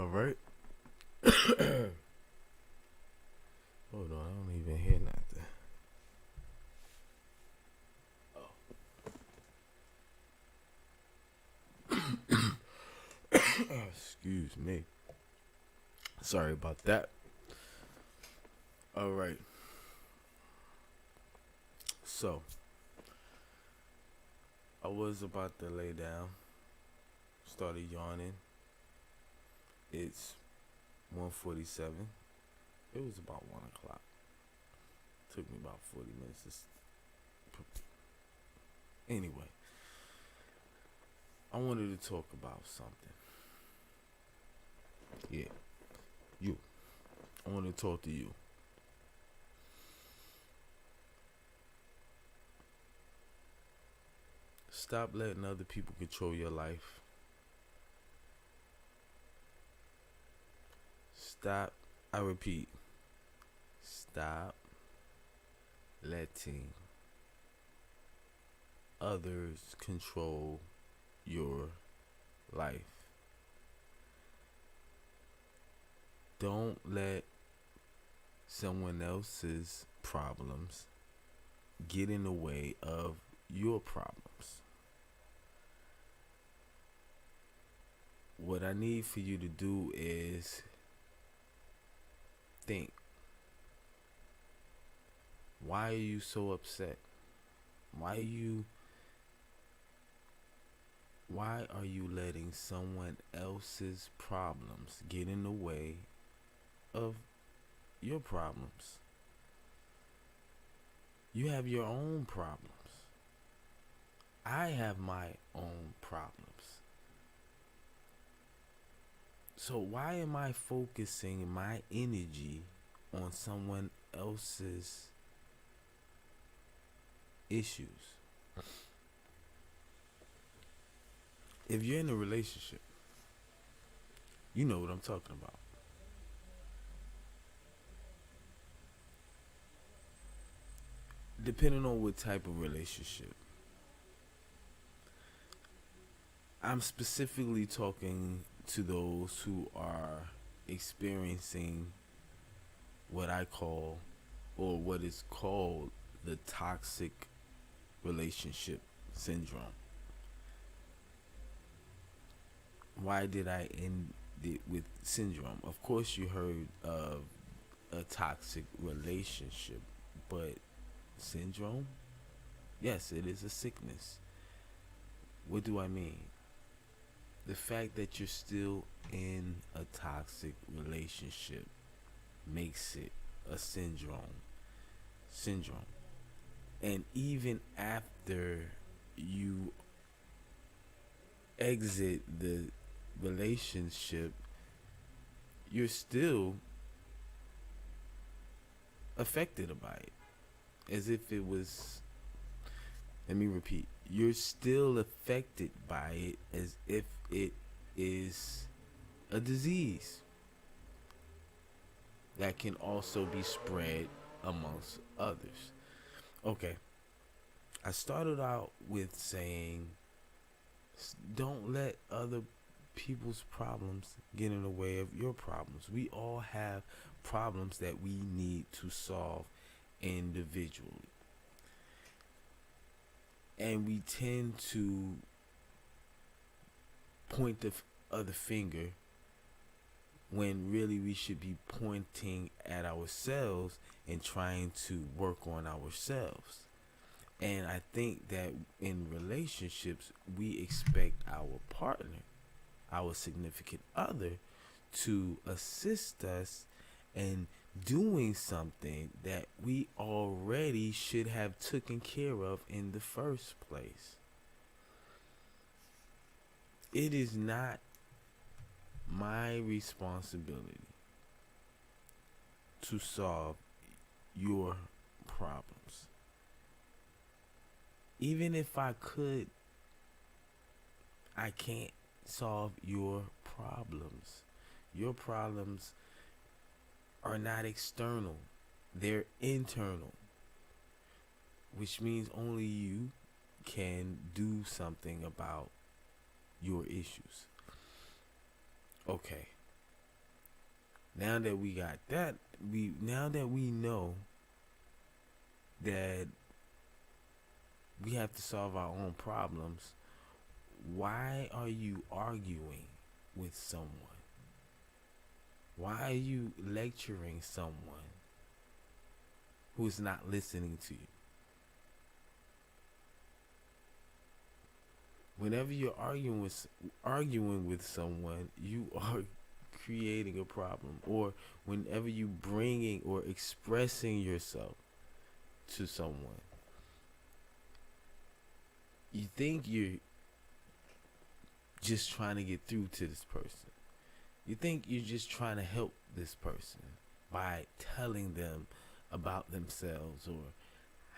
right. Hold on, I don't even hear nothing. Excuse me. Sorry about that. All right. So, I was about to lay down, started yawning. It's 1:47. It was about 1 o'clock. Took me about 40 minutes to. Anyway, I wanted to talk about something. Yeah, you. I want to talk to you. Stop letting other people control your life. Stop. I repeat. Stop letting others control your life. Don't let someone else's problems get in the way of your problems. What I need for you to do is think. Why are you so upset? Why are you letting someone else's problems get in the way of your problems? You have your own problems. I have my own problems. So why am I focusing my energy on someone else's issues? If you're in a relationship, you know what I'm talking about. Depending on what type of relationship. I'm specifically talking to those who are experiencing what I call, or what is called, the toxic relationship syndrome. Why did I end it with syndrome? Of course, you heard of a toxic relationship, but syndrome? Yes, it is a sickness. What do I mean? The fact that you're still in a toxic relationship makes it a syndrome. And even after you exit the relationship, you're still affected by it. As if it was, let me repeat, you're still affected by it as if it is a disease that can also be spread amongst others. Okay, I started out with saying don't let other people's problems get in the way of your problems. We all have problems that we need to solve individually. And we tend to point the other finger when really we should be pointing at ourselves and trying to work on ourselves. And I think that in relationships, we expect our partner, our significant other, to assist us in doing something that we already should have taken care of in the first place. It is not my responsibility to solve your problems. Even if I could, I can't solve your problems. Your problems are not external, they're internal, which means only you can do something about your issues. Okay, Now that we got that, now that we know that we have to solve our own problems, why are you arguing with someone? Why are you lecturing someone who's not listening to you? Whenever you're arguing with someone, you are creating a problem. Or whenever you bringing or expressing yourself to someone, you think you're just trying to get through to this person. You think you're just trying to help this person by telling them about themselves or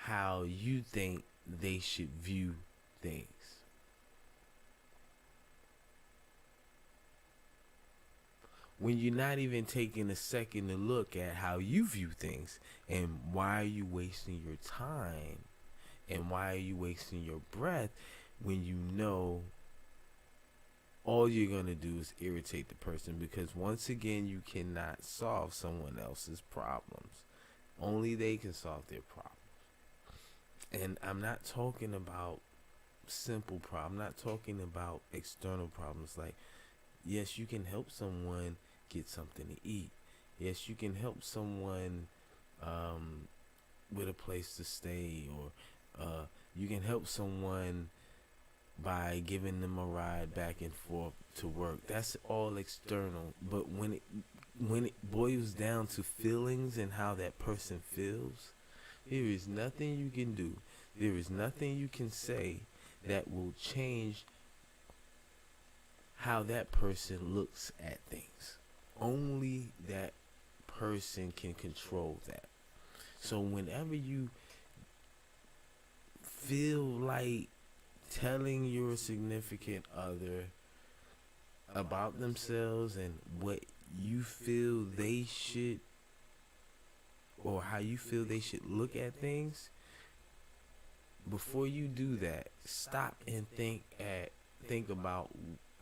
how you think they should view things. When you're not even taking a second to look at how you view things, and why are you wasting your time, and why are you wasting your breath when you know all you're going to do is irritate the person? Because once again, you cannot solve someone else's problems. Only they can solve their problems. And I'm not talking about simple problems. I'm not talking about external problems. Like, yes, you can help someone get something to eat. Yes, you can help someone with a place to stay, or you can help someone by giving them a ride back and forth to work. That's all external. But when it boils down to feelings and how that person feels, there is nothing you can do. There is nothing you can say that will change how that person looks at things. Only that person can control that. So whenever you feel like telling your significant other about themselves and what you feel they should, or how you feel they should look at things, before you do that, stop and think about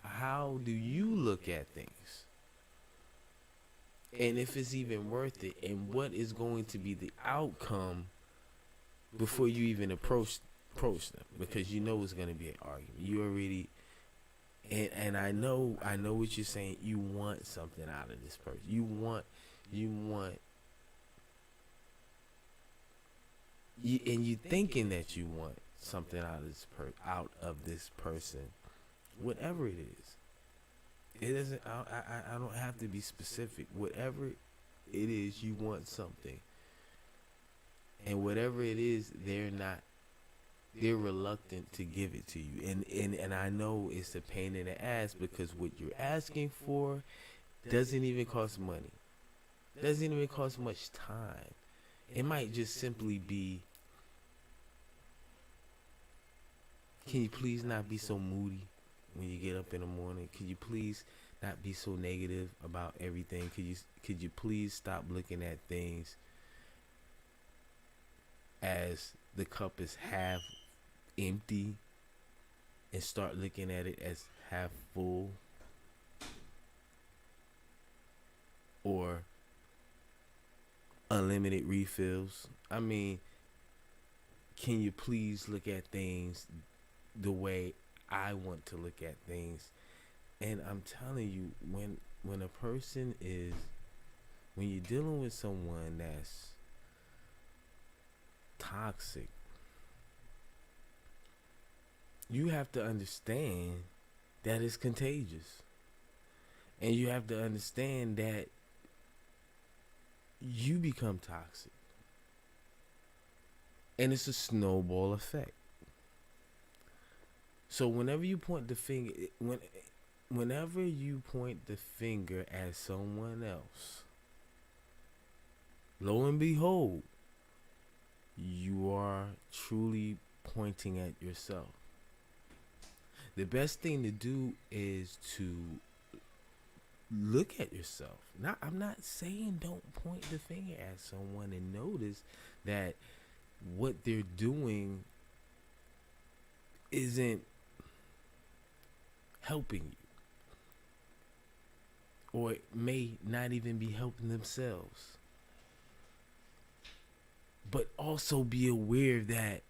how do you look at things, and if it's even worth it, and what is going to be the outcome before you even approach them, because you know it's going to be an argument. You already, and I know what you're saying. You want something out of this person. You want, and you thinking that you want something out of this person, whatever it is. It doesn't. I don't have to be specific. Whatever it is, you want something, and whatever it is, they're reluctant to give it to you. And I know it's a pain in the ass, because what you're asking for doesn't even cost money. Doesn't even cost much time. It might just simply be, can you please not be so moody when you get up in the morning? Could you please not be so negative about everything? Could you please stop looking at things as the cup is half empty and start looking at it as half full? Or unlimited refills. I mean, can you please look at things the way I want to look at things? And I'm telling you, when you're dealing with someone that's toxic, you have to understand that it's contagious. And you have to understand that you become toxic. And it's a snowball effect. So whenever you point the finger, whenever you point the finger at someone else, lo and behold, you are truly pointing at yourself. The best thing to do is to look at yourself. Now, I'm not saying don't point the finger at someone, and notice that what they're doing isn't helping you. or may not even be helping themselves. But also be aware that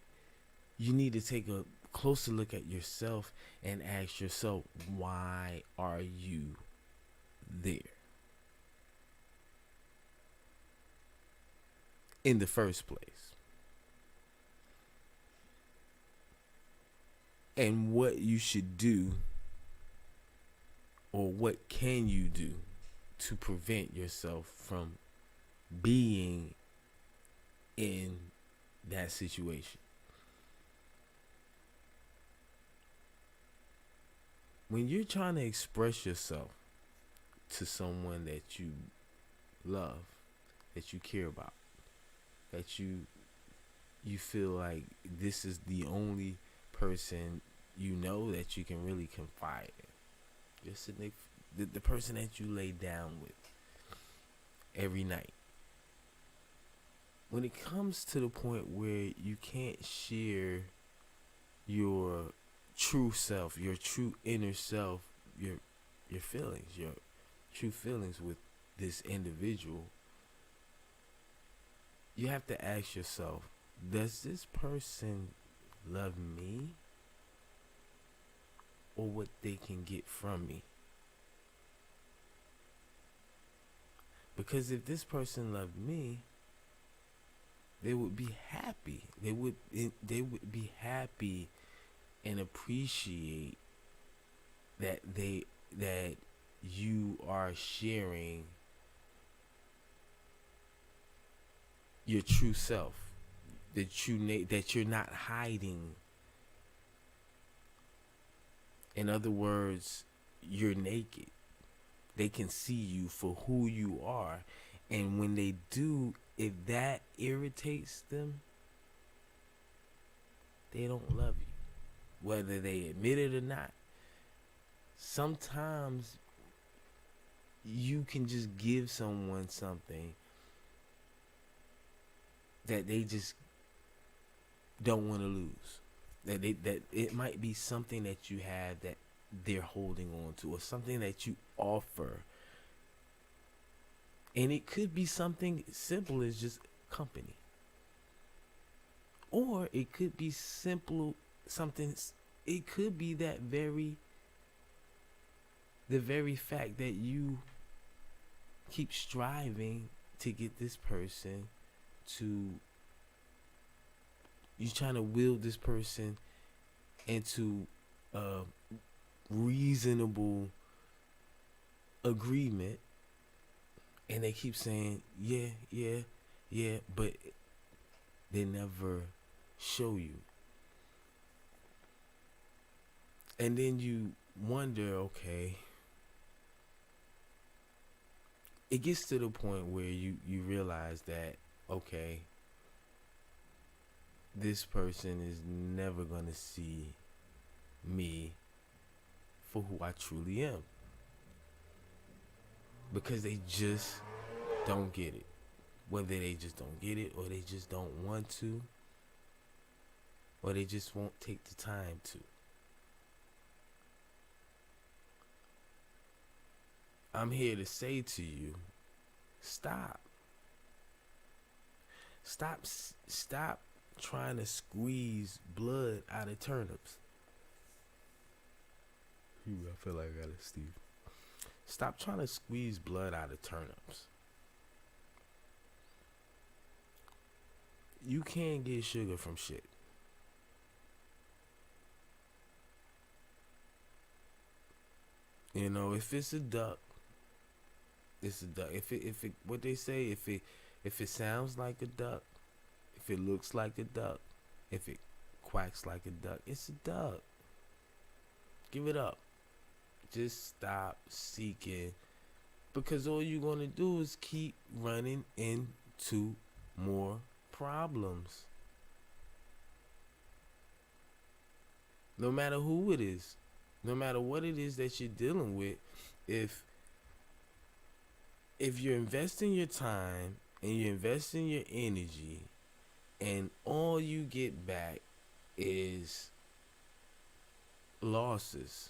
you need to take a closer look at yourself and ask yourself, why are you there in the first place? And what you should do, or what can you do to prevent yourself from being in that situation. When you're trying to express yourself to someone that you love, that you care about, that you feel like this is the only person you know that you can really confide in, just the person that you lay down with every night. When it comes to the point where you can't share your true self, your true inner self, your feelings, your true feelings with this individual, you have to ask yourself, does this person love me or what they can get from me? Because if this person loved me, they would be happy. They would be happy and appreciate that you are sharing your true self, that you're not hiding. In other words, you're naked. They can see you for who you are, and when they do, if that irritates them, they don't love you, whether they admit it or not. Sometimes you can just give someone something that they just don't want to lose. That it might be something that you have that they're holding on to, or something that you offer. And it could be something simple as just company. Or it could be it could be the very fact that you keep striving to get this person to, you're trying to will this person into a reasonable agreement, and they keep saying yeah, but they never show you. And then you wonder, okay, it gets to the point where you realize that, okay, this person is never going to see me for who I truly am, because they just don't get it. Whether they just don't get it, or they just don't want to, or they just won't take the time to. I'm here to say to you, stop. Stop trying to squeeze blood out of turnips. I feel like I got a Steve. Stop trying to squeeze blood out of turnips. You can't get sugar from shit. You know, if it's a duck, it's a duck. If it what they say, if it sounds like a duck, if it looks like a duck, if it quacks like a duck, it's a duck. Give it up. Just stop seeking, because all you're gonna do is keep running into more problems. No matter who it is, no matter what it is that you're dealing with, if you're investing your time and you're investing your energy, and all you get back is losses,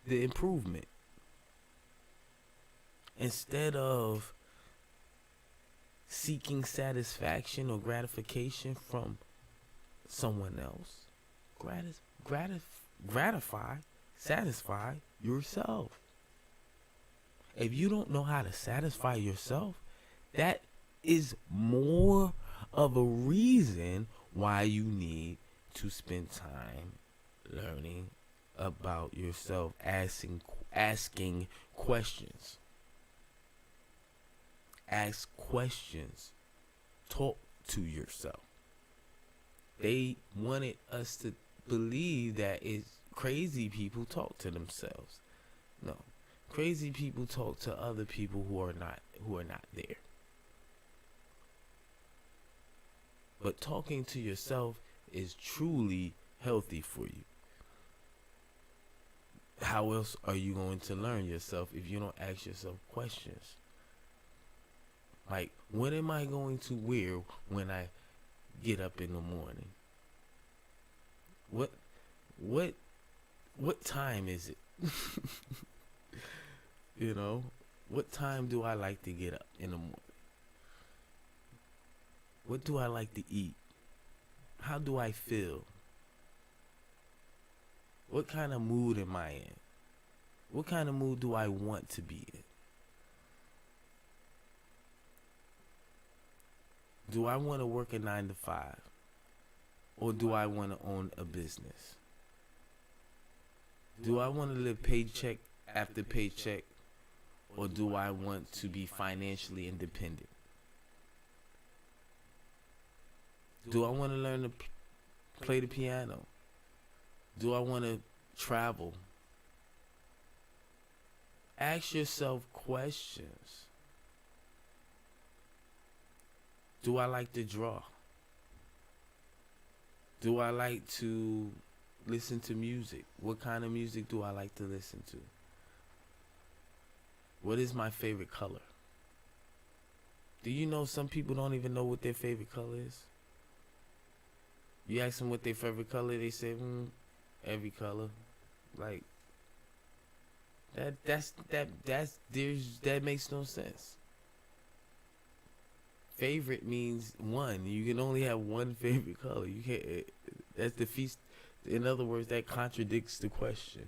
the improvement. Instead of seeking satisfaction or gratification from someone else, gratify, satisfy yourself. If you don't know how to satisfy yourself, that is more of a reason why you need to spend time learning about yourself, asking questions. Ask questions. Talk to yourself. They wanted us to believe that it's crazy people talk to themselves. No. Crazy people talk to other people who are not there. But talking to yourself is truly healthy for you. How else are you going to learn yourself if you don't ask yourself questions? Like, what am I going to wear when I get up in the morning? What time is it? You know, what time do I like to get up in the morning? What do I like to eat? How do I feel? What kind of mood am I in? What kind of mood do I want to be in? Do I want to work a 9 to 5? Or do I want to own a business? Do I want to live paycheck after paycheck? Or do I want to be financially independent? Do I want to learn to play the piano? Do I want to travel? Ask yourself questions. Do I like to draw? Do I like to listen to music? What kind of music do I like to listen to? What is my favorite color? Do you know some people don't even know what their favorite color is? You ask them what their favorite color, they say, every color. Like, that makes no sense. Favorite means one. You can only have one favorite color. You can't. That's the feast. In other words, that contradicts the question.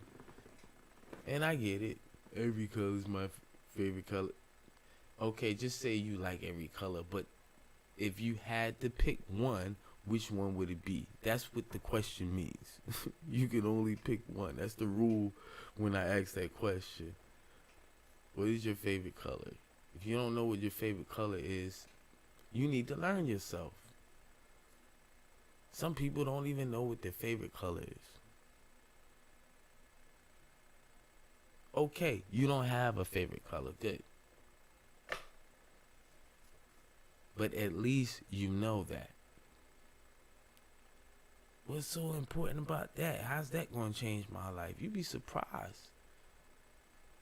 And I get it. Every color is my favorite color. Okay, just say you like every color. But if you had to pick one, which one would it be? That's what the question means. You can only pick one. That's the rule when I ask that question. What is your favorite color? If you don't know what your favorite color is, you need to learn yourself. Some people don't even know what their favorite color is. Okay, you don't have a favorite color. Good. But at least you know that. What's so important about that? How's that going to change my life? You'd be surprised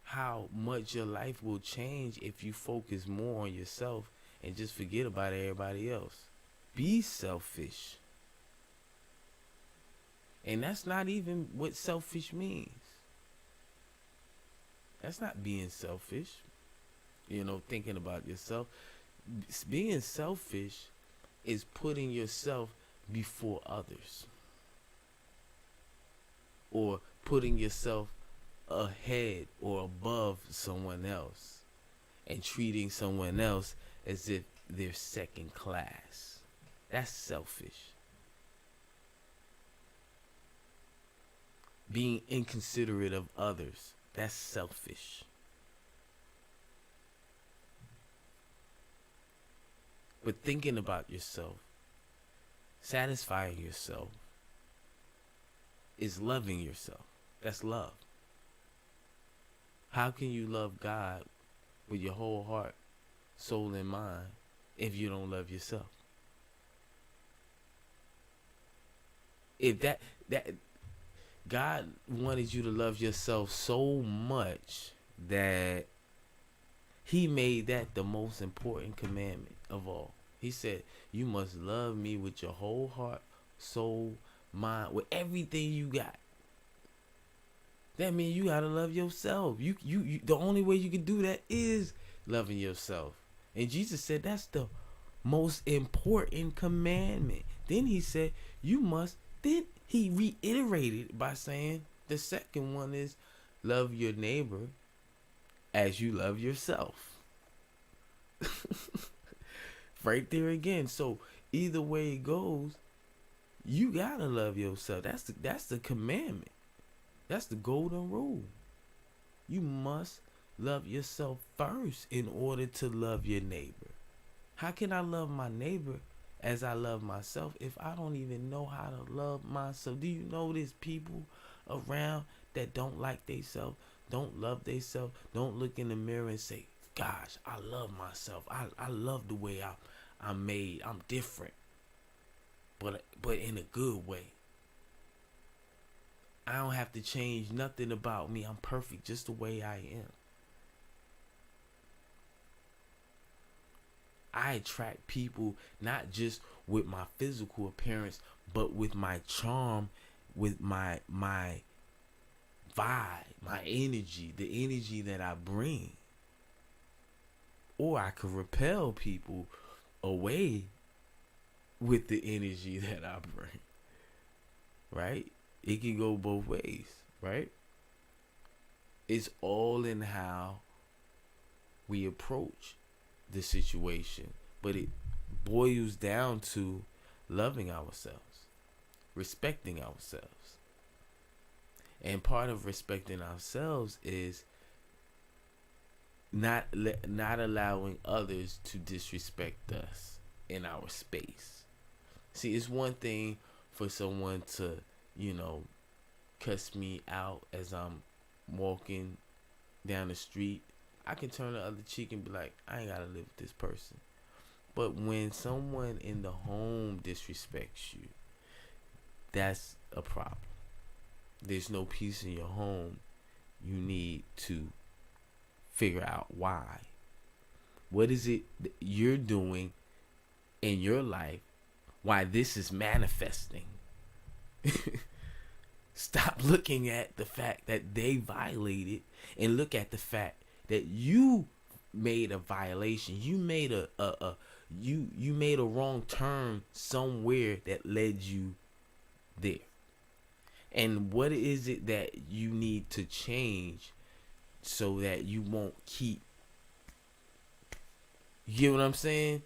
how much your life will change if you focus more on yourself and just forget about everybody else. Be selfish. And that's not even what selfish means. That's not being selfish. You know, thinking about yourself. Being selfish is putting yourself before others. Or putting yourself ahead or above someone else. And treating someone else as if they're second class. That's selfish. Being inconsiderate of others. That's selfish. But thinking about yourself, satisfying yourself, is loving yourself. That's love. How can you love God with your whole heart, soul, and mind if you don't love yourself? If that God wanted you to love yourself so much that he made that the most important commandment of all. He said, you must love me with your whole heart, soul, mind, with everything you got. That means you gotta love yourself. You the only way you can do that is loving yourself. And Jesus said that's the most important commandment. Then he said you must. Then he reiterated by saying the second one is love your neighbor as you love yourself. Right there again. So either way it goes, you gotta love yourself. That's the commandment. That's the golden rule. You must love yourself first in order to love your neighbor. How can I love my neighbor as I love myself if I don't even know how to love myself? Do you know there's people around that don't like themselves, don't love themselves, don't look in the mirror and say, gosh, I love myself. I love the way I'm made. I'm different. But in a good way. I don't have to change nothing about me. I'm perfect just the way I am. I attract people not just with my physical appearance, but with my charm, with my vibe, my energy, the energy that I bring. Or I could repel people away with the energy that I bring. Right? It can go both ways, right? It's all in how we approach the situation. But it boils down to loving ourselves, respecting ourselves. And part of respecting ourselves is not allowing others to disrespect us in our space. See, it's one thing for someone to, cuss me out as I'm walking down the street. I can turn the other cheek and be like, I ain't gotta live with this person. But when someone in the home disrespects you, that's a problem. There's no peace in your home. You need to figure out why. What is it that you're doing in your life? Why this is manifesting? Stop looking at the fact that they violated and look at the fact that you made a violation. You made you made a wrong turn somewhere that led you there. And what is it that you need to change so that you won't keep, you get what I'm saying?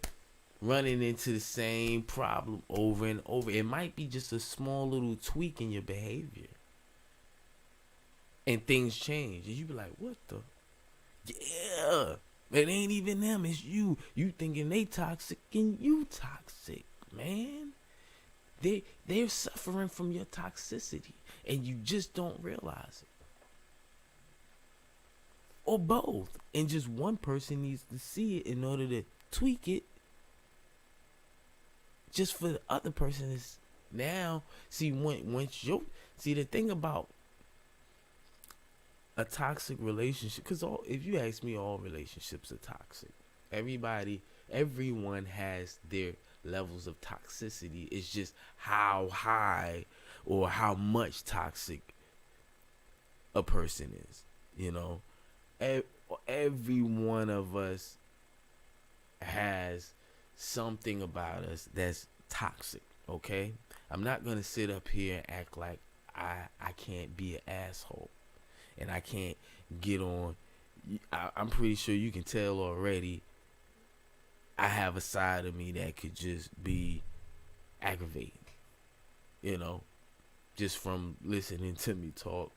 Running into the same problem over and over. It might be just a small little tweak in your behavior. And things change. And you be like, what the? Yeah. It ain't even them. It's you. You thinking they toxic and you toxic, man. They're suffering from your toxicity. And you just don't realize it. Or both. And just one person needs to see it in order to tweak it. Just for the other person is now, see, the thing about a toxic relationship, because if you ask me, all relationships are toxic. Everyone has their levels of toxicity. It's just how high or how much toxic a person is, Every one of us has something about us that's toxic, okay? I'm not going to sit up here and act like I can't be an asshole and I can't get on. I'm pretty sure you can tell already I have a side of me that could just be aggravating, just from listening to me talk.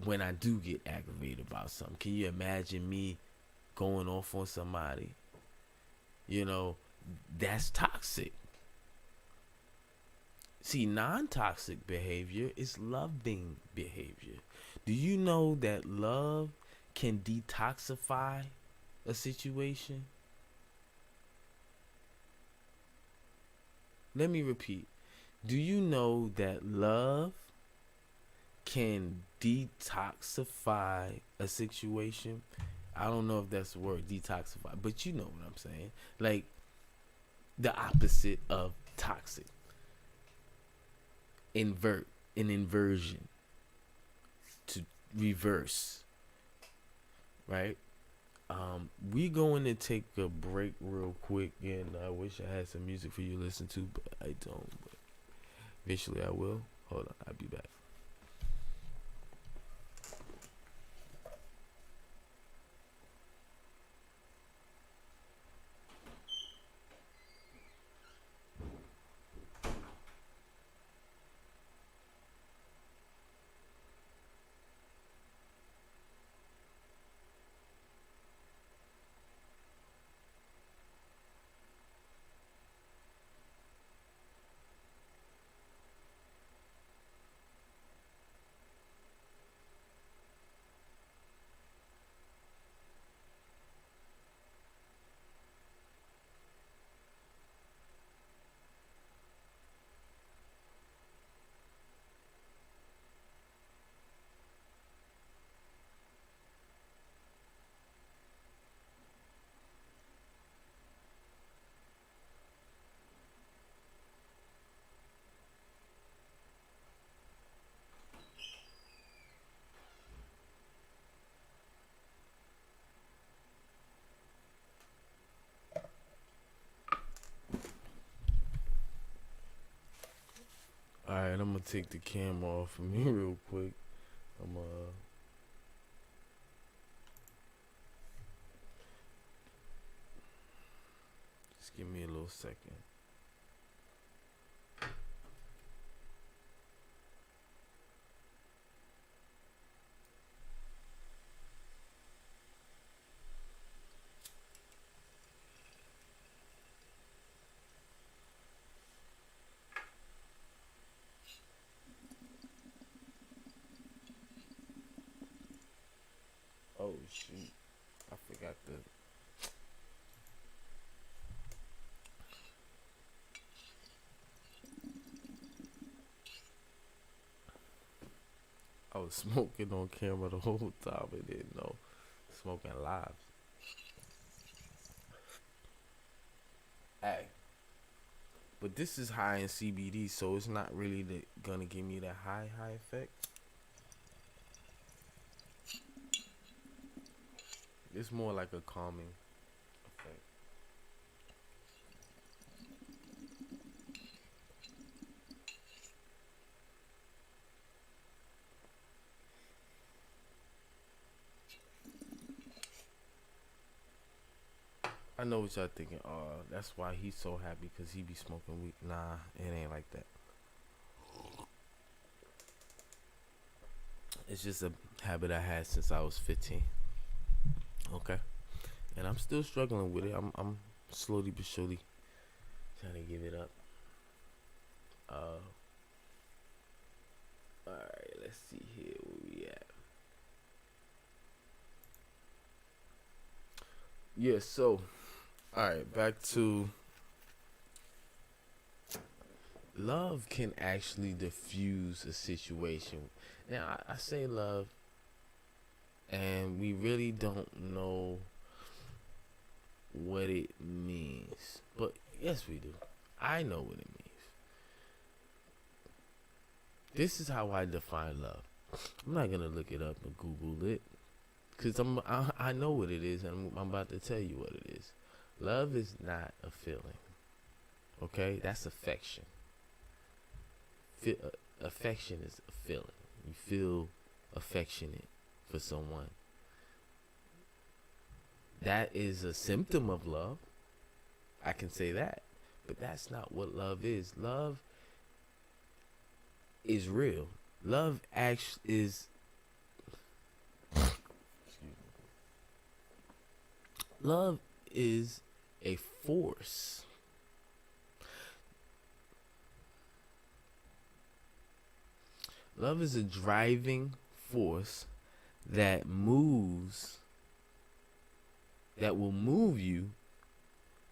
When I do get aggravated about something, can you imagine me going off on somebody? That's toxic. See, non-toxic behavior is loving behavior. Do you know that love can detoxify a situation? Let me repeat. Do you know that love can detoxify a situation? I don't know if that's the word, detoxify, but you know what I'm saying. Like the opposite of toxic. An inversion. to reverse, right? We going to take a break real quick, and I wish I had some music for you to listen to, but I don't. But eventually I will. Hold on, I'll be back. All right, I'm gonna take the camera off of me real quick. I'm just give me a little second. Oh shoot, I forgot the. I was smoking on camera the whole time. I didn't know. Smoking live. Hey, but this is high in CBD, so it's not really gonna give me that high effect. It's more like a calming effect. I know what y'all thinking. That's why he's so happy because he be smoking weed. Nah, it ain't like that. It's just a habit I had since I was 15. Okay, and I'm still struggling with it. I'm slowly but surely trying to give it up. All right, let's see here where we at. Yeah, so all right, back to love can actually diffuse a situation. Now, I say love, and we really don't know what it means. But yes, we do. I know what it means. This is how I define love. I'm not gonna look it up and Google it, cause I know what it is, and I'm about to tell you what it is. Love is not a feeling. Okay, that's affection. Affection is a feeling. You feel affectionate for someone. That is a symptom of love. I can say that. But that's not what love is. Love is real. Love actually is. Love is a force. Love is a driving force that will move you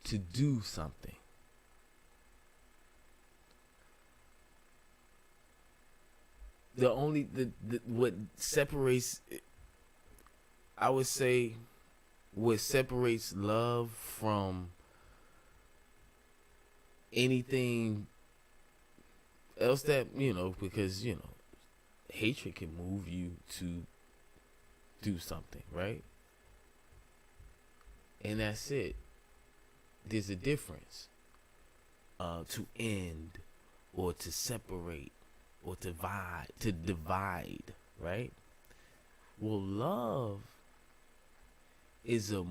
to do something. What separates, I would say, what separates love from anything else that, because hatred can move you to do something, right? And that's it. There's a difference. To end, or to separate, or to divide, right? Well, love is a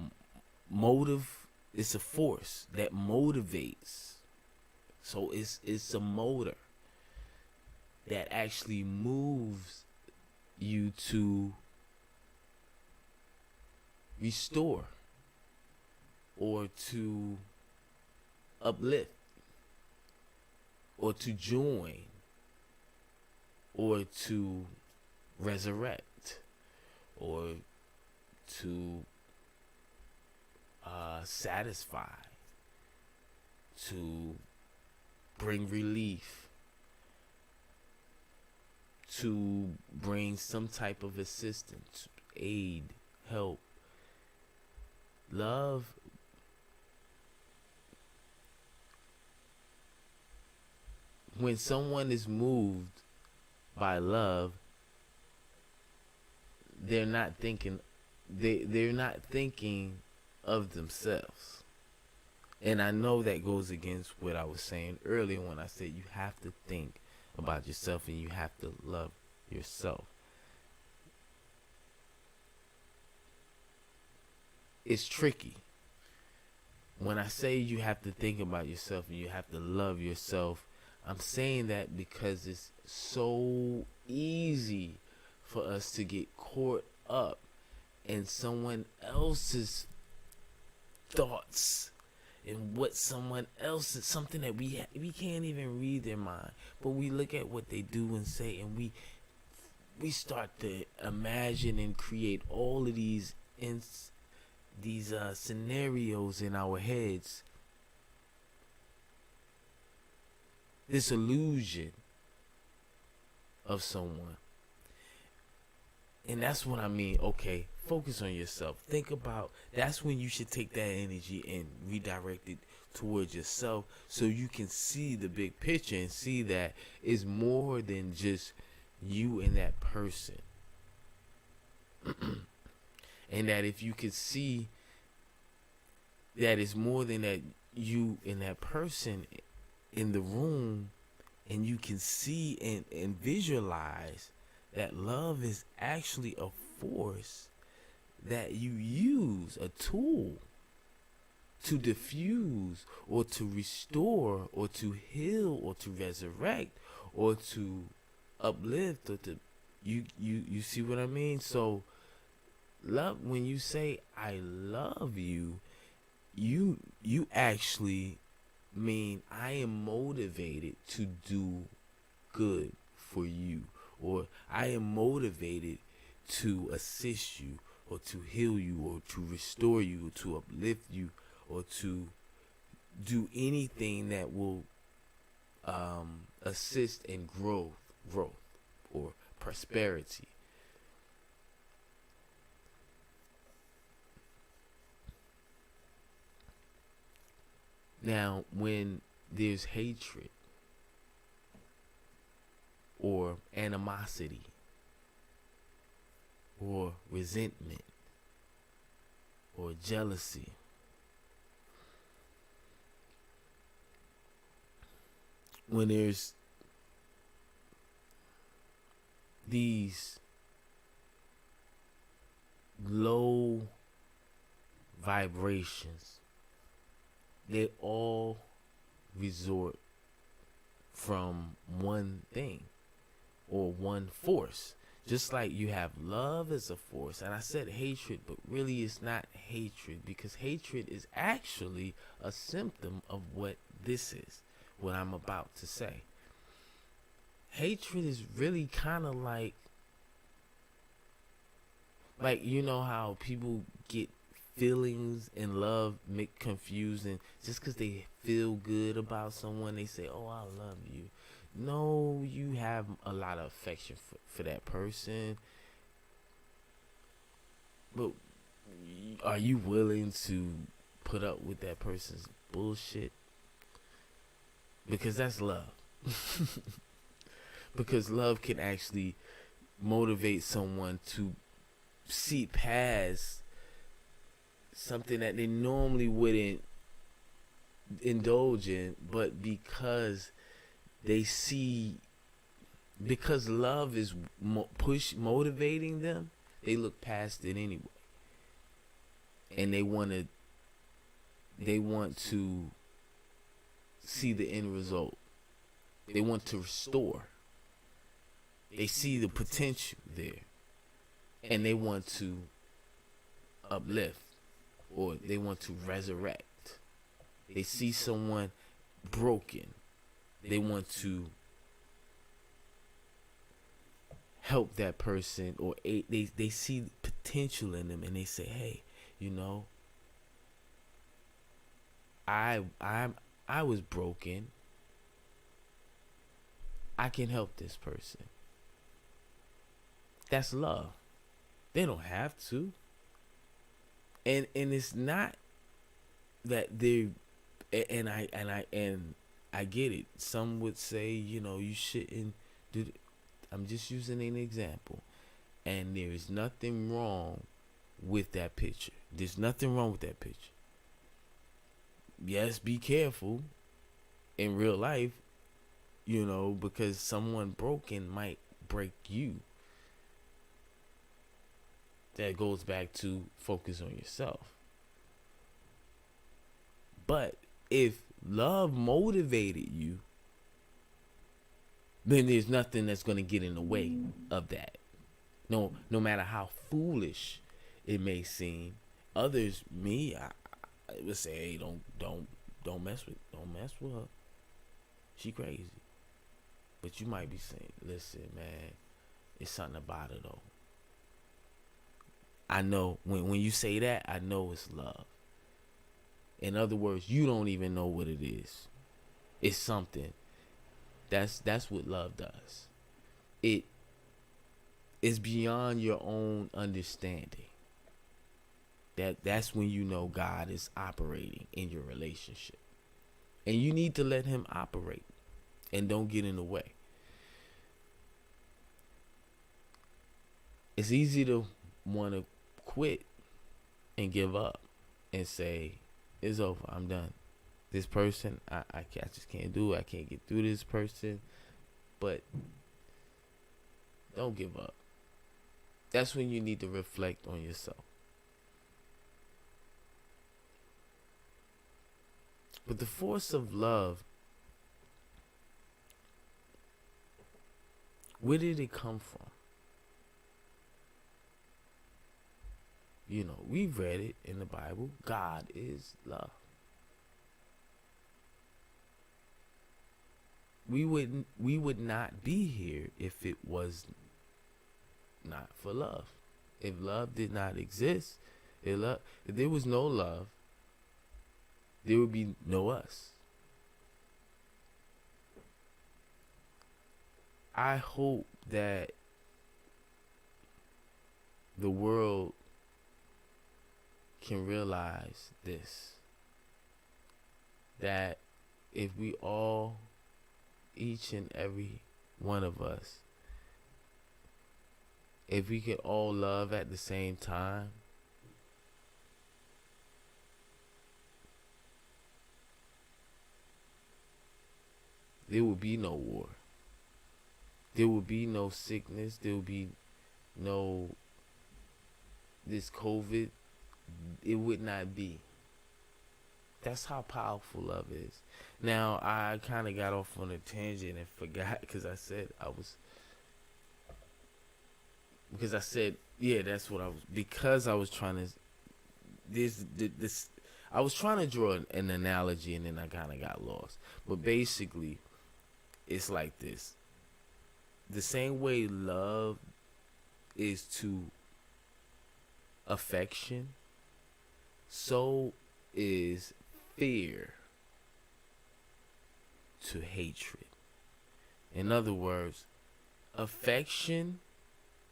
motive. It's a force that motivates. So it's a motor that actually moves you to restore, or to uplift, or to join, or to resurrect, or to satisfy, to bring relief, to bring some type of assistance, aid, help. Love, when someone is moved by love, they're not thinking of themselves. And I know that goes against what I was saying earlier when I said you have to think about yourself and you have to love yourself. It's tricky. When I say you have to think about yourself and you have to love yourself, I'm saying that because it's so easy for us to get caught up in someone else's thoughts and what someone else is, something that we can't even read their mind, but we look at what they do and say, and we start to imagine and create all of these scenarios in our heads, this illusion of someone. And that's what I mean. Okay, focus on yourself. Think about, that's when you should take that energy and redirect it towards yourself, so you can see the big picture and see that it's more than just you and that person. And that if you could see that it's more than that you and that person in the room, and you can see and visualize that love is actually a force that you use, a tool to diffuse, or to restore, or to heal, or to resurrect, or to uplift, or to you see what I mean? So love, when you say I love you, you actually mean I am motivated to do good for you, or I am motivated to assist you, or to heal you, or to restore you, or to uplift you, or to do anything that will assist in growth or prosperity. Now, when there's hatred or animosity or resentment or jealousy, when there's these low vibrations, they all resort from one thing or one force. Just like you have love as a force, and I said hatred, but really it's not hatred, because hatred is actually a symptom of what this is, what I'm about to say. Hatred is really kind of like you know how people get feelings and love make confused, and just because they feel good about someone, they say, oh, I love you. No, you have a lot of affection for that person, but are you willing to put up with that person's bullshit? Because that's love. Because love can actually motivate someone to see past something that they normally wouldn't indulge in, but because they see, because love is motivating them, they look past it anyway, and they want to see the end result. They want to restore. They see the potential there, and they want to uplift, or they want to resurrect. They see someone broken. They want to help that person, or they see potential in them, and they say, hey, you know, I was broken. I can help this person. That's love. They don't have to. And it's not that they, and I get it. Some would say, you know, you shouldn't do. I'm just using an example, and there is nothing wrong with that picture. There's nothing wrong with that picture. Yes, be careful in real life, you know, because someone broken might break you. That goes back to focus on yourself. But if love motivated you, then there's nothing that's going to get in the way of that. No matter how foolish it may seem. Others, me, I would say, hey, don't mess with her. She crazy. But you might be saying, listen, man, it's something about her though. I know when you say that, I know it's love. In other words, you don't even know what it is. It's something. That's what love does. It is beyond your own understanding. That's when you know God is operating in your relationship. And you need to let him operate and don't get in the way. It's easy to want to quit and give up and say, it's over, I'm done. This person, I just can't do it. I can't get through this person. But don't give up. That's when you need to reflect on yourself. But the force of love, where did it come from? You know, we've read it in the Bible. God is love. We would not be here if it was not for love. If love did not exist, if there was no love, there would be no us. I hope that the world can realize this, that if we all, each and every one of us, if we could all love at the same time, there would be no war. There would be no sickness. There would be no this COVID. It would not be. That's how powerful love is. Now, I kind of got off on a tangent and forgot because I said, yeah, that's what I was, because I was trying to, I was trying to draw an analogy, and then I kind of got lost. But basically, it's like this. The same way love is to affection, so is fear to hatred. In other words, affection,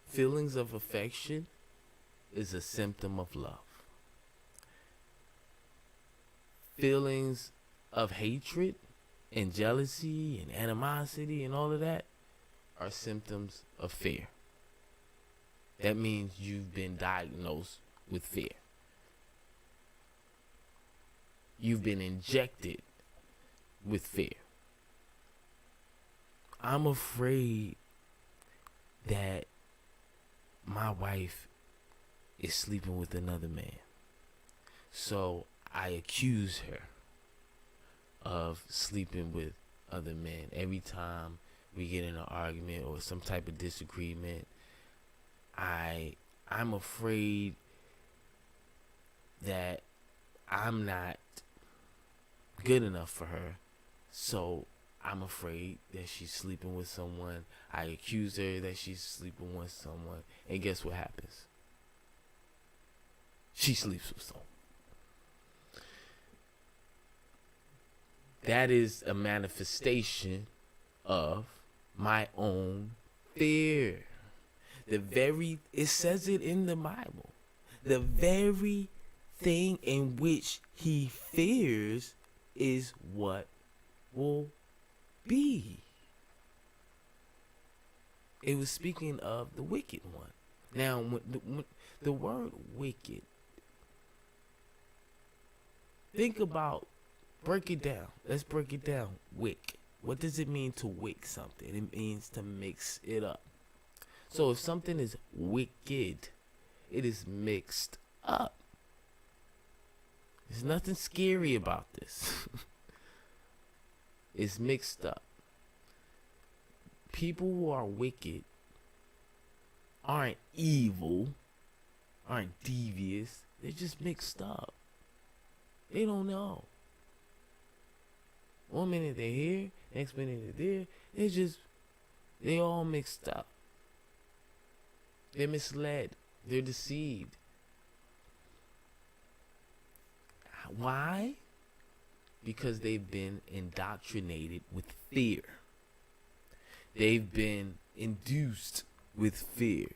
feelings of affection, is a symptom of love. Feelings of hatred and jealousy and animosity and all of that are symptoms of fear. That means you've been diagnosed with fear. You've been injected with fear. I'm afraid that my wife is sleeping with another man. So I accuse her of sleeping with other men. Every time we get in an argument or some type of disagreement, I'm afraid that I'm not good enough for her. So I'm afraid that she's sleeping with someone. I accuse her that she's sleeping with someone. And guess what happens? She sleeps with someone. That is a manifestation of my own fear. It says it in the Bible. The very thing in which he fears is what will be. It was speaking of the wicked one. Now, when the word wicked, think about, break it down. Let's break it down. Wick. What does it mean to wick something? It means to mix it up. So if something is wicked, it is mixed up. There's nothing scary about this. It's mixed up. People who are wicked aren't evil, aren't devious. They're just mixed up. They don't know. One minute they're here, next minute they're there. They all mixed up. They're misled. They're deceived. Why? Because they've been indoctrinated with fear. They've been induced with fear.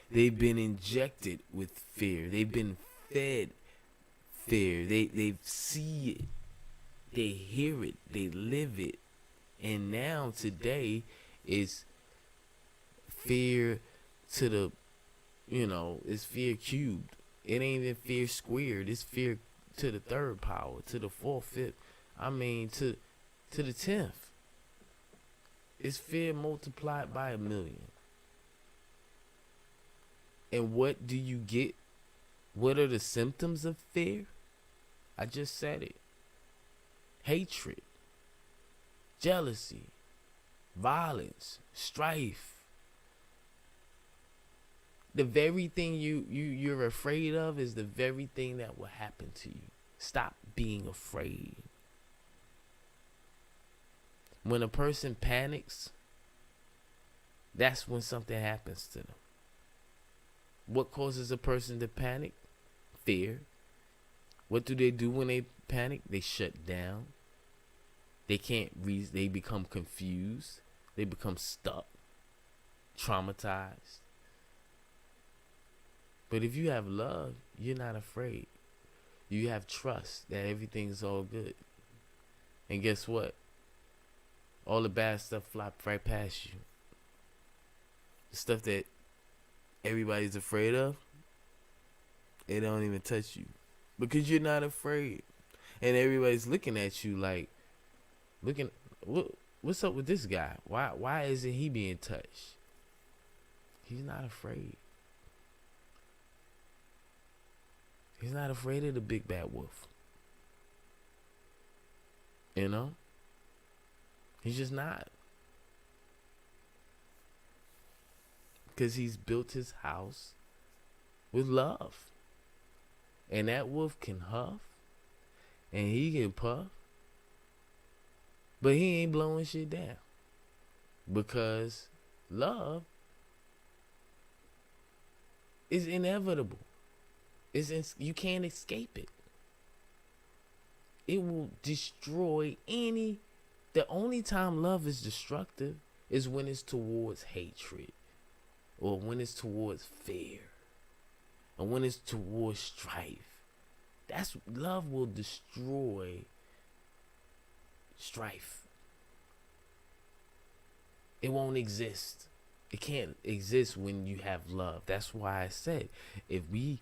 They've been injected with fear. They've been fed fear. They see it. They hear it. They live it. And now today is fear to the, it's fear cubed. It ain't even fear squared. It's fear to the third power, to the fourth, fifth. To the 10th. It's fear multiplied by 1,000,000. And what do you get? What are the symptoms of fear? I just said it. Hatred, jealousy, violence, strife. The very thing you're afraid of is the very thing that will happen to you. Stop being afraid. When a person panics, that's when something happens to them. What causes a person to panic? Fear. What do they do when they panic? They shut down. They can't reason. They become confused. They become stuck, traumatized. But if you have love, you're not afraid. You have trust that everything's all good. And guess what? All the bad stuff flopped right past you. The stuff that everybody's afraid of, it don't even touch you. Because you're not afraid. And everybody's looking at you like, what's up with this guy? Why isn't he being touched? He's not afraid. He's not afraid of the big bad wolf. He's just not. Because he's built his house with love. And that wolf can huff. And he can puff. But he ain't blowing shit down. Because love is inevitable. You can't escape it. It will destroy the only time love is destructive is when it's towards hatred. Or when it's towards fear. And when it's towards strife. Love will destroy strife. It won't exist. It can't exist when you have love. That's why I said if we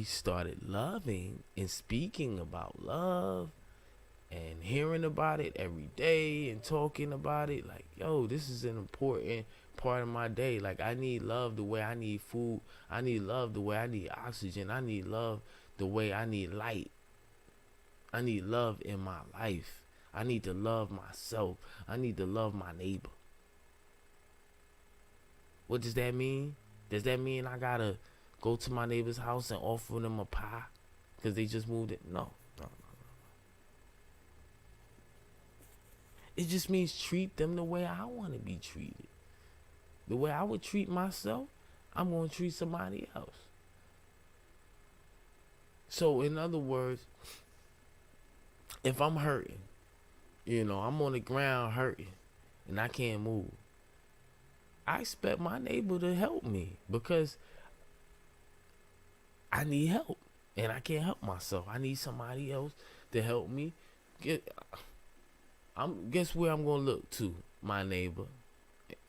started loving and speaking about love and hearing about it every day and talking about it, like, yo, this is an important part of my day. Like, I need love the way I need food. I need love the way I need oxygen. I need love the way I need light. I need love in my life. I need to love myself. I need to love my neighbor. What does that mean? Does that mean I gotta go to my neighbor's house and offer them a pie because they just moved it? No. It just means treat them the way I want to be treated. The way I would treat myself, I'm going to treat somebody else. So, in other words, if I'm hurting, I'm on the ground hurting and I can't move, I expect my neighbor to help me because I need help and I can't help myself. I need somebody else to help me. Guess where I'm gonna look to? My neighbor,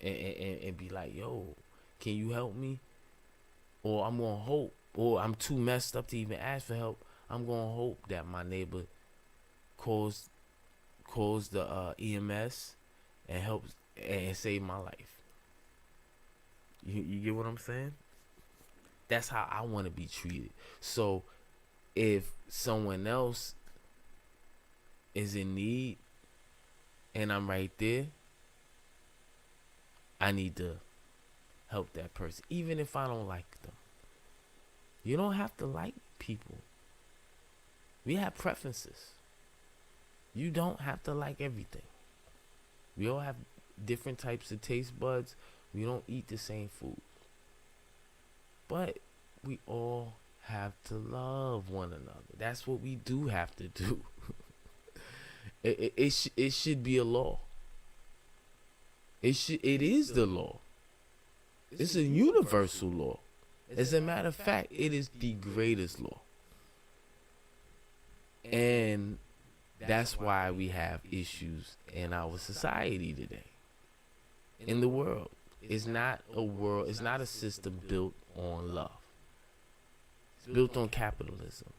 and be like, yo, can you help me? Or I'm gonna hope, or I'm too messed up to even ask for help. I'm gonna hope that my neighbor calls the EMS and helps and save my life. You get what I'm saying? That's how I want to be treated. So if someone else is in need and I'm right there, I need to help that person, even if I don't like them. You don't have to like people. We have preferences. You don't have to like everything. We all have different types of taste buds. We don't eat the same food. But we all have to love one another. That's what we do have to do. It should be a law. It is the law. It's a universal law. As a matter of fact, it is the greatest law. And that's why we have issues in our society today. In the world. It's not a system built on love. It's built on capitalism,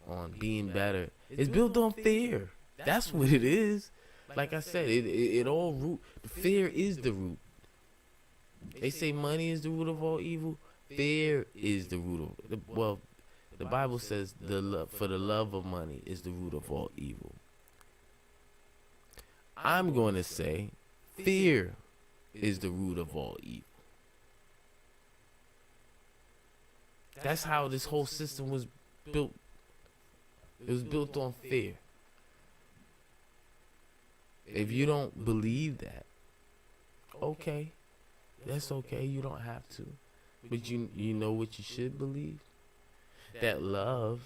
on being better. It's built on fear. That's what it is. Like I said, it all root. Fear is the root. They say money is the root of all evil. Fear is the root of the Bible says for the love of money is the root of all evil. I'm going to say fear is the root of all evil. That's how this whole system was built. It was built on fear. If you don't believe that, okay, that's okay. You don't have to. But you know what you should believe? That love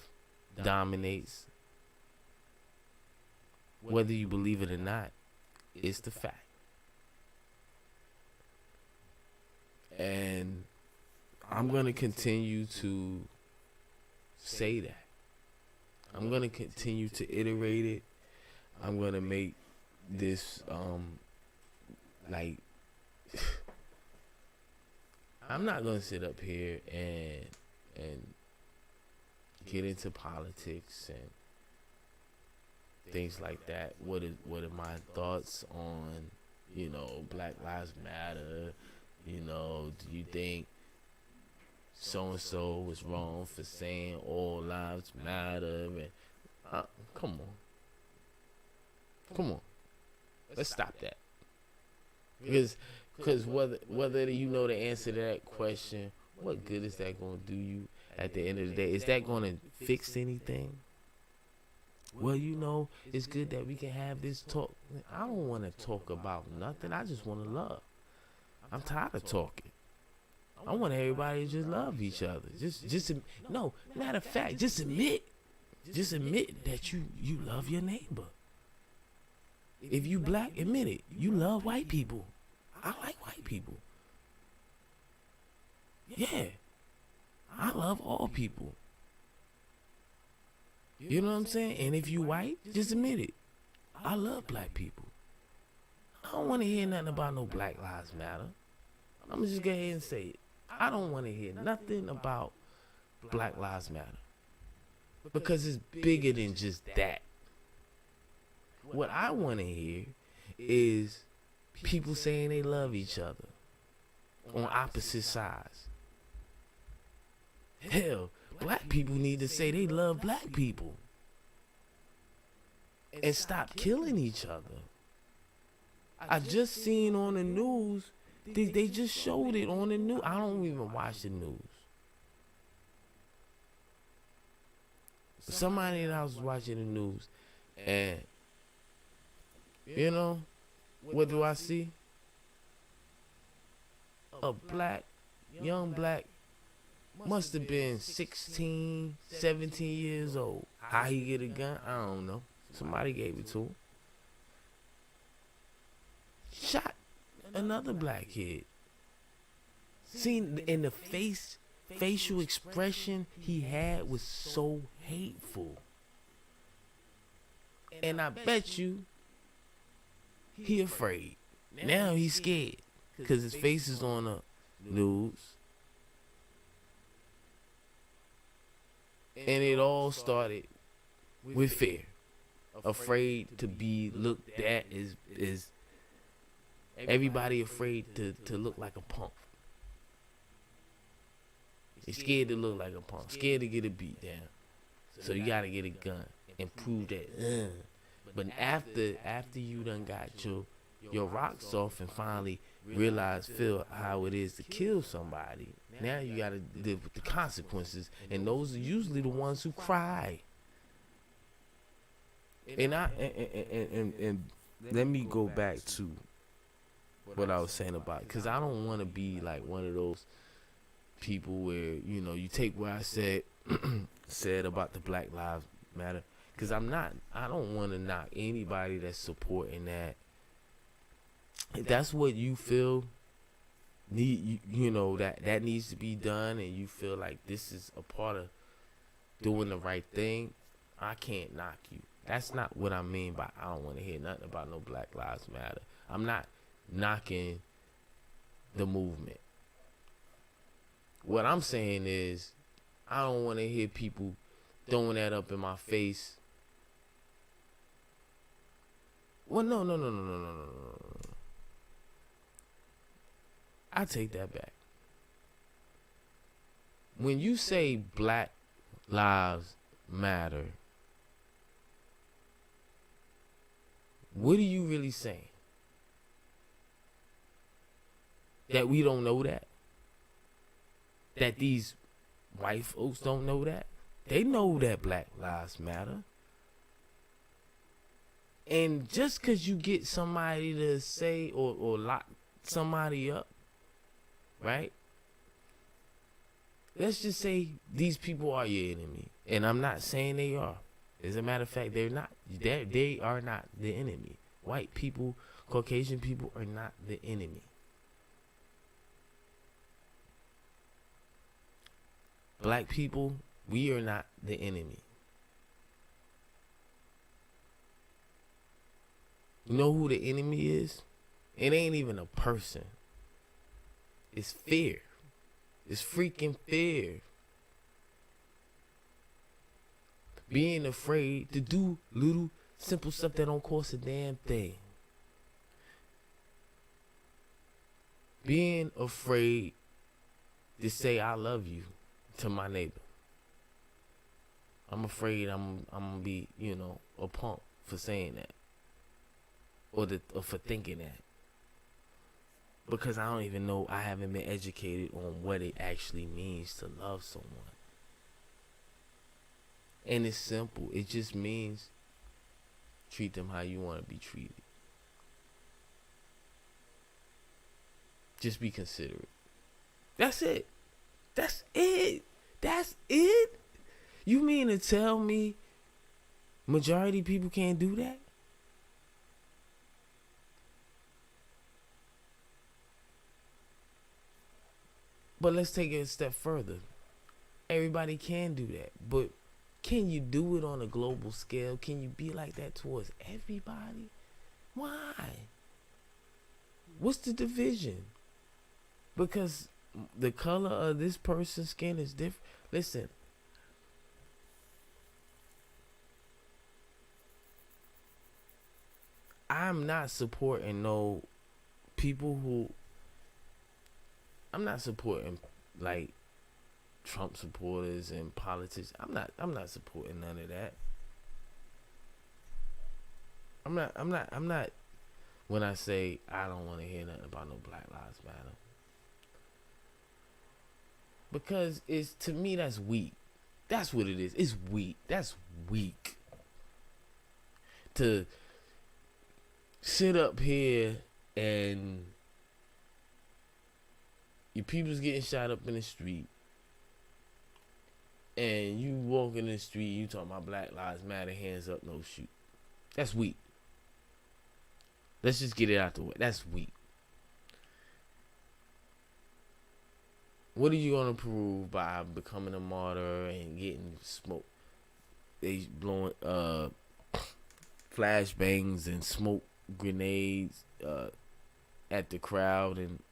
dominates. Whether you believe it or not, it's the fact. And I'm going to continue to say that. I'm going to continue to iterate it. I'm going to make this, I'm not going to sit up here and get into politics and things like that. What are my thoughts on, Black Lives Matter? Do you think so-and-so was wrong for saying all lives matter? And come on. Let's stop that. Because whether you know the answer to that question, what good is that going to do you at the end of the day? Is that going to fix anything? Well, it's good that we can have this talk. I don't want to talk about nothing. I just want to love. I'm tired of talking. I want everybody to just love each other. No, matter of fact, just admit that you love your neighbor. If you black, admit it. You love white people. I like white people. Yeah. I love all people. You know what I'm saying? And if you white, just admit it. I love black people. I don't want to hear nothing about no Black Lives Matter. I'm going to just go ahead and say it. I don't want to hear nothing about Black Lives Matter. Because it's bigger than just that. What I want to hear is people saying they love each other on opposite sides. Hell, black people need to say they love black people and stop killing each other. I just seen on the news, they just showed it on the news. I don't even watch the news. Somebody that I was watching the news, and you know, what do I see? A young black, must have been 16, 17 years old. How he get a gun? I don't know. Somebody gave it to him. Shot another black kid. Seen in the facial expression he had was so hateful. And I bet you he afraid. Now he's scared because his face is on the news. And it all started with fear. Afraid to be looked at as everybody afraid to look like a punk. You're scared to look like a punk. Scared to get a beat down. So you gotta get a gun and prove that. But after you done got your rocks off and finally feel how it is to kill somebody, now you gotta live with the consequences. And those are usually the ones who cry. And let me go back to what I was saying about, because I don't want to be like one of those people where, you know, you take what I said about the Black Lives Matter, because I don't want to knock anybody that's supporting that. If that's what you feel you know that needs to be done, and you feel like this is a part of doing the right thing, I can't knock you. That's not what I mean by I don't want to hear nothing about no Black Lives Matter. I'm not knocking the movement. What I'm saying is, I don't want to hear people throwing that up in my face. Well, no. I take that back. When you say Black Lives Matter, what are you really saying? That we don't know that? That these white folks don't know that? They know that Black Lives Matter. And just because you get somebody to say or lock somebody up, right? Let's just say these people are your enemy. And I'm not saying they are. As a matter of fact, they're not. They are not the enemy. White people, Caucasian people are not the enemy. Black people, we are not the enemy. You know who the enemy is? It ain't even a person. It's fear. It's freaking fear. Being afraid to do little simple stuff that don't cost a damn thing. Being afraid to say I love you to my neighbor. I'm afraid I'm gonna be, you know, a punk for saying that. Or for thinking that. Because I don't even know, I haven't been educated on what it actually means to love someone. And it's simple. It just means treat them how you want to be treated. Just be considerate. That's it. That's it. That's it. You mean to tell me majority of people can't do that? But let's take it a step further. Everybody can do that. But can you do it on a global scale? Can you be like that towards everybody? Why? What's the division? Because the color of this person's skin is different. Listen, I'm not supporting no people who. I'm not supporting like Trump supporters and politics. I'm not supporting none of that. I'm not when I say I don't want to hear nothing about no Black Lives Matter. Because it's, to me, that's weak. That's what it is. It's weak. That's weak. To sit up here and your people's getting shot up in the street, and you walk in the street, you talking about Black Lives Matter, hands up, no shoot. That's weak. Let's just get it out the way. That's weak. What are you gonna prove by becoming a martyr and getting smoke? They blowing flashbangs and smoke grenades at the crowd, and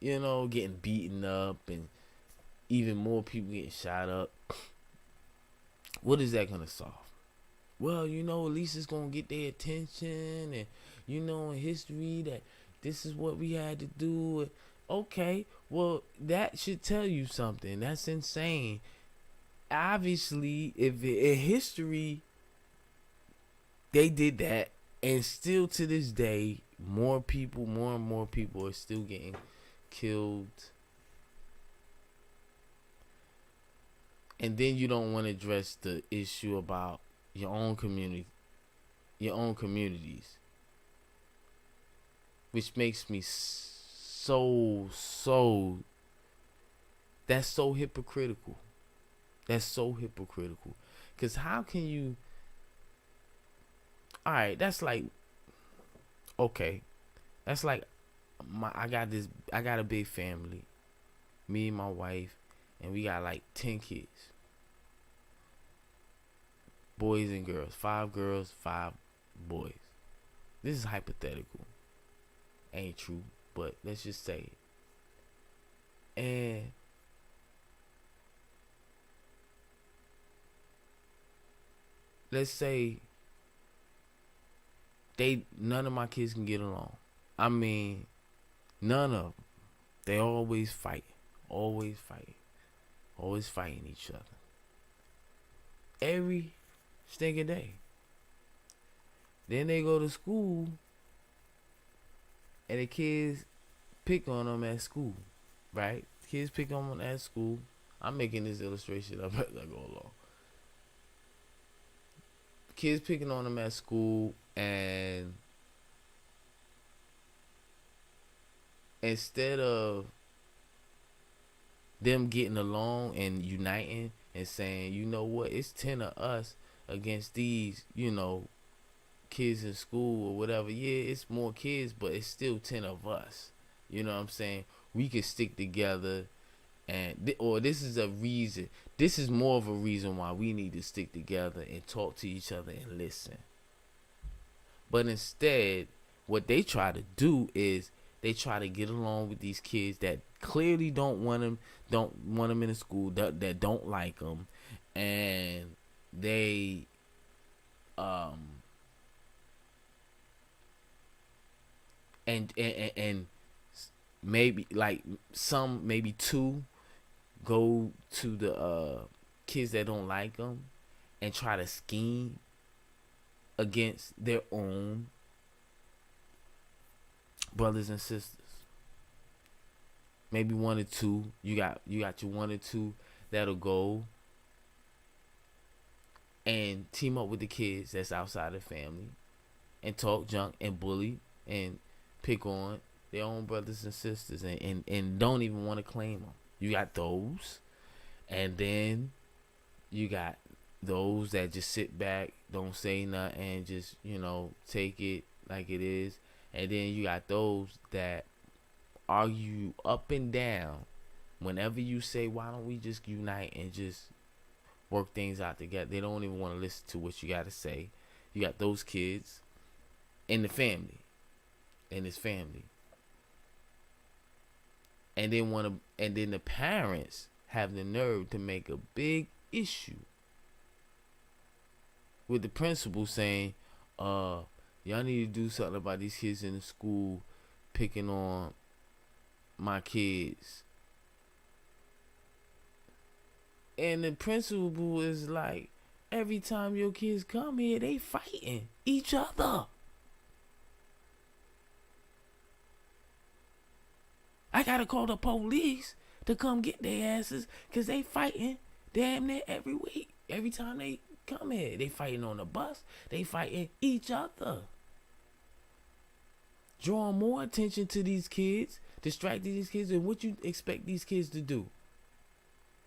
getting beaten up, and even more people getting shot up. What is that gonna solve? Well, at least it's gonna get their attention, and in history that this is what we had to do. Okay, well, that should tell you something. That's insane. Obviously, if in history they did that, and still to this day, more and more people are still getting killed. And then you don't want to address the issue about your own communities, which makes me so that's so hypocritical. Because how can you, all right, that's like, okay, that's like, I got a big family, me and my wife, and we got like 10 kids, boys and girls, 5 girls, 5 boys. This is hypothetical, ain't true, but let's just say it. And let's say none of my kids can get along. I mean, none of them. They always fight. Always fighting each other. Every stinking day. Then they go to school, and the kids pick on them at school, right? Kids pick on them at school. I'm making this illustration up as I go along. Kids picking on them at school, and instead of them getting along and uniting and saying, you know what, it's 10 of us against these, kids in school or whatever. Yeah, it's more kids, but it's still 10 of us. You know what I'm saying? We can stick together, and this is a reason. This is more of a reason why we need to stick together and talk to each other and listen. But instead, what they try to do is they try to get along with these kids that clearly don't want them in the school, that don't like them, and they and maybe like maybe 2 go to the kids that don't like them and try to scheme against their own brothers and sisters. Maybe 1 or 2. You got your 1 or 2 that'll go and team up with the kids that's outside the family and talk junk and bully and pick on their own brothers and sisters, and don't even want to claim them. You got those, and then you got those that just sit back, don't say nothing, and just take it like it is. And then you got those that argue up and down whenever you say, why don't we just unite and just work things out together. They don't even want to listen to what you got to say. You got those kids in the family, in his family. and then the parents have the nerve to make a big issue with the principal saying, y'all need to do something about these kids in the school picking on my kids. And the principal is like, every time your kids come here, they fighting each other. I gotta call the police to come get their asses because they fighting damn near every week. Every time they come here, they fighting on the bus. They fighting each other. Drawing more attention to these kids, distracting these kids, and what you expect these kids to do?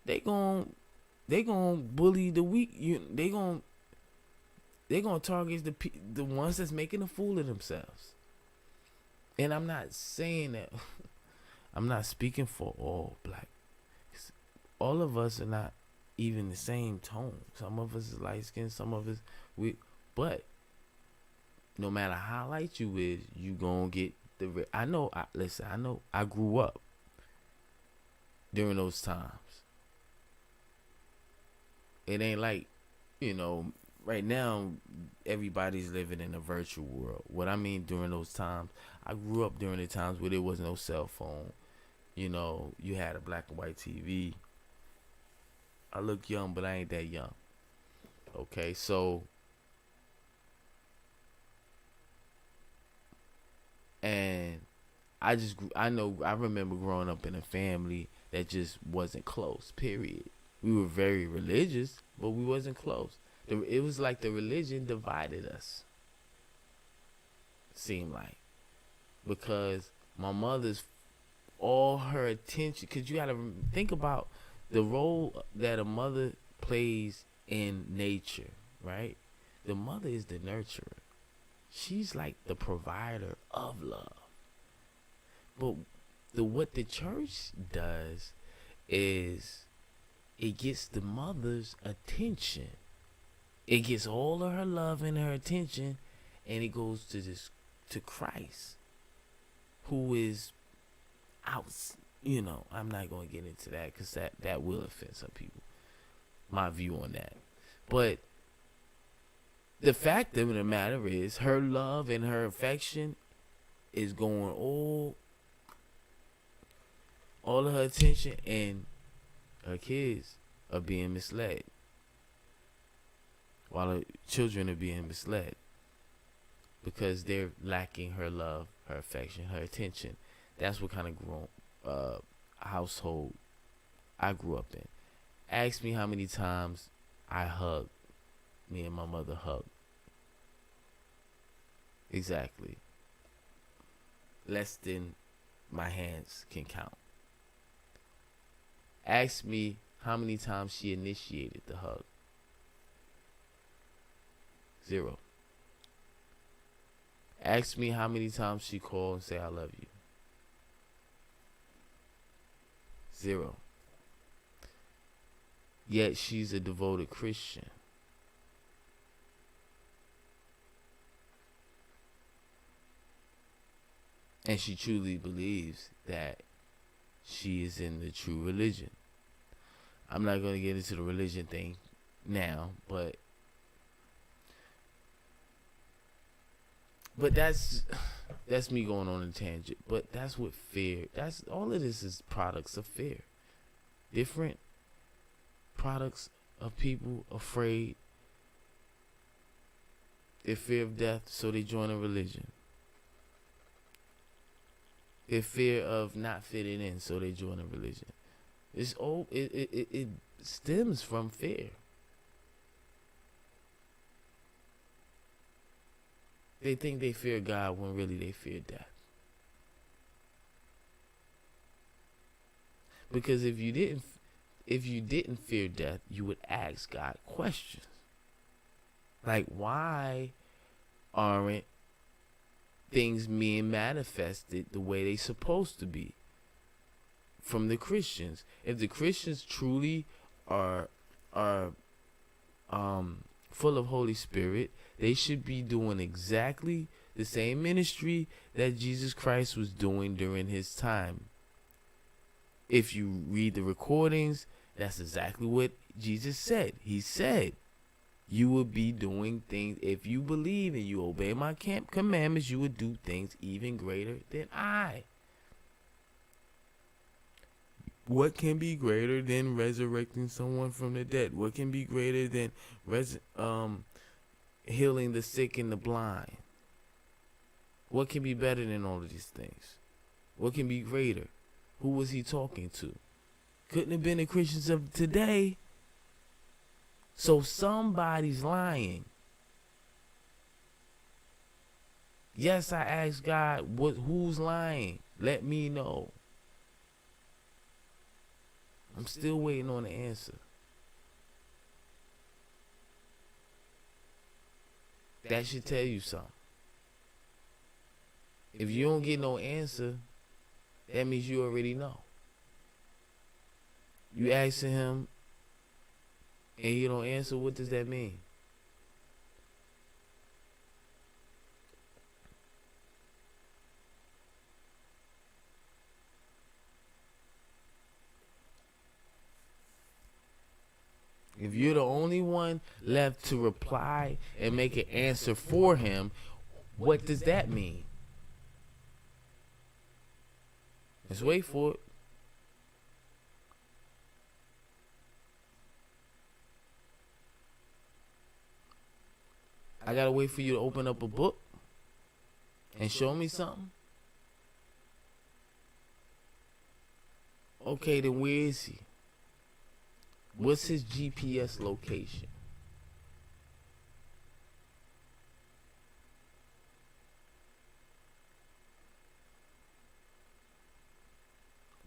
They gon' bully the weak. They gon' target the ones that's making a fool of themselves. And I'm not saying that. I'm not speaking for all black. All of us are not even the same tone. Some of us is light skinned. Some of us but no matter how light you is, you gonna get the. I know. I grew up during those times. It ain't like, right now everybody's living in a virtual world. What I mean during those times, I grew up during the times where there was no cell phone. You had a black and white TV. I look young, but I ain't that young. Okay, so and I remember growing up in a family that just wasn't close, period. We were very religious, but we wasn't close. It was like the religion divided us. Seemed like. Because my mother's, all her attention, because you got to think about the role that a mother plays in nature, right? The mother is the nurturer. She's like the provider of love. But what the church does is it gets the mother's attention. It gets all of her love and her attention, and it goes to Christ, who is out. I'm not going to get into that because that will offend some people. My view on that. But the fact of the matter is, her love and her affection is going all of her attention, and her kids are being misled. While her children are being misled. Because they're lacking her love, her affection, her attention. That's what kind of household I grew up in. Ask me how many times me and my mother hugged. Exactly. Less than my hands can count. Ask me how many times she initiated the hug. 0. Ask me how many times she called and say I love you. 0. Yet she's a devoted Christian. And she truly believes that she is in the true religion. I'm not going to get into the religion thing now, but that's me going on a tangent. But that's what fear. That's all of this is products of fear. Different products of people afraid. Their fear of death, so they join a religion. Their fear of not fitting in, so they join a religion. It stems from fear. They think they fear God when really they fear death. Because if you didn't fear death, you would ask God questions. Like, why aren't things being manifested the way they supposed to be from the Christians? If the Christians truly are full of Holy Spirit, they should be doing exactly the same ministry that Jesus Christ was doing during his time. If you read the recordings, that's exactly what Jesus said. He said, you would be doing things, if you believe and you obey my commandments, you would do things even greater than I. What can be greater than resurrecting someone from the dead? What can be greater than healing the sick and the blind? What can be better than all of these things? What can be greater? Who was he talking to? Couldn't have been the Christians of today. So somebody's lying. Yes, I asked God, who's lying? Let me know. I'm still waiting on the answer. That should tell you something. If you don't get no answer, that means you already know. You asking him and he don't answer, what does that mean? If you're the only one left to reply and make an answer for him, what does that mean? Let's wait for it. I gotta wait for you to open up a book and show me something. Okay, then where is he? What's his GPS location?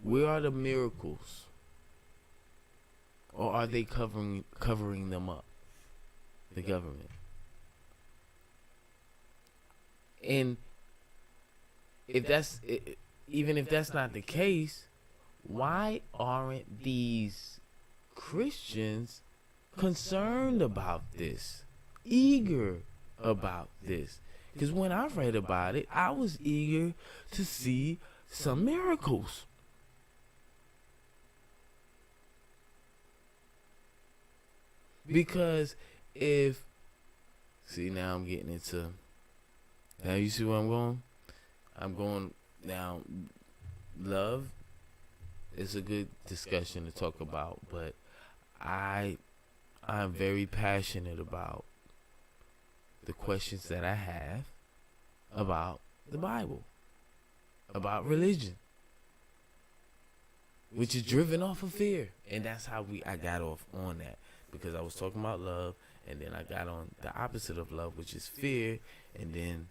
Where are the miracles? Or are they covering them up? The government. And if even if that's not the case, why aren't these Christians concerned about this, eager about this? Because when I read about it, I was eager to see some miracles. Because now I'm getting into, now you see where I'm going? I'm going, now, love is a good discussion to talk about, but I'm very passionate about the questions that I have about the Bible, about religion, which is driven off of fear. And that's how I got off on that, because I was talking about love, and then I got on the opposite of love, which is fear, and then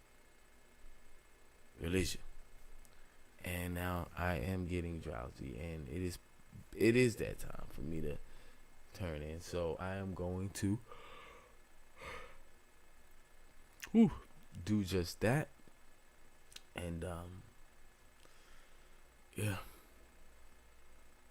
religion. And now I am getting drowsy, and it is that time for me to turn in. So I am going to do just that. And yeah.